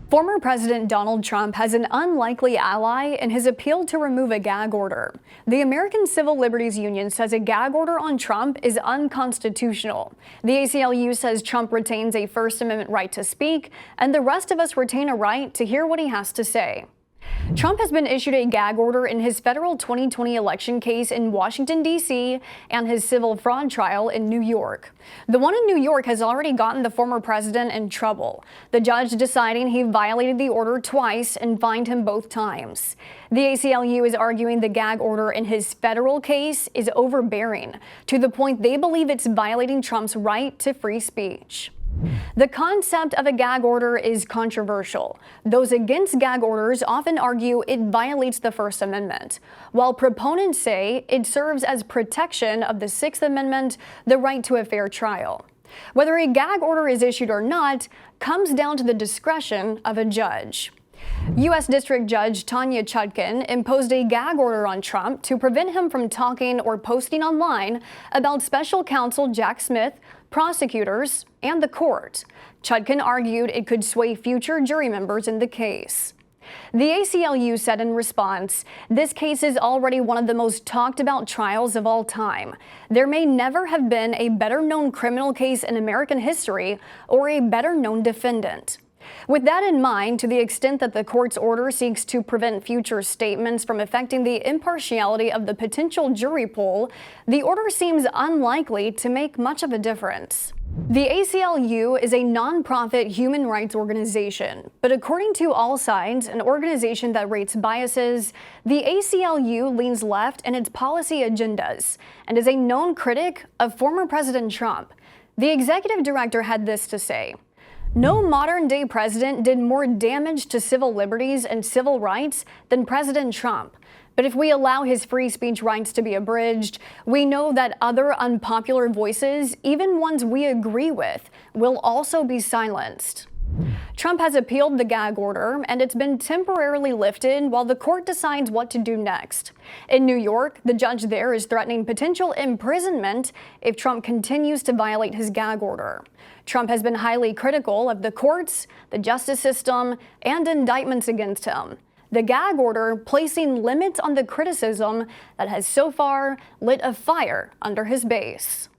Former President Donald Trump has an unlikely ally in his appeal to remove a gag order. The American Civil Liberties Union says a gag order on Trump is unconstitutional. The ACLU says Trump retains a First Amendment right to speak, and the rest of us retain a right to hear what he has to say. Trump has been issued a gag order in his federal 2020 election case in Washington, D.C., and his civil fraud trial in New York. The one in New York has already gotten the former president in trouble, the judge deciding he violated the order twice and fined him both times. The ACLU is arguing the gag order in his federal case is overbearing, to the point they believe it's violating Trump's right to free speech. The concept of a gag order is controversial. Those against gag orders often argue it violates the First Amendment, while proponents say it serves as protection of the Sixth Amendment, the right to a fair trial. Whether a gag order is issued or not comes down to the discretion of a judge. U.S. District Judge Tanya Chutkan imposed a gag order on Trump to prevent him from talking or posting online about special counsel Jack Smith, prosecutors, and the court. Chutkan argued it could sway future jury members in the case. The ACLU said in response, "This case is already one of the most talked about trials of all time. There may never have been a better-known criminal case in American history or a better-known defendant." With that in mind, to the extent that the court's order seeks to prevent future statements from affecting the impartiality of the potential jury pool, the order seems unlikely to make much of a difference. The ACLU is a nonprofit human rights organization, but according to All Sides, an organization that rates biases, the ACLU leans left in its policy agendas and is a known critic of former President Trump. The executive director had this to say: "No modern-day president did more damage to civil liberties and civil rights than President Trump. But if we allow his free speech rights to be abridged, we know that other unpopular voices, even ones we agree with, will also be silenced." Trump has appealed the gag order, and it's been temporarily lifted while the court decides what to do next. In New York, the judge there is threatening potential imprisonment if Trump continues to violate his gag order. Trump has been highly critical of the courts, the justice system, and indictments against him. The gag order placing limits on the criticism that has so far lit a fire under his base.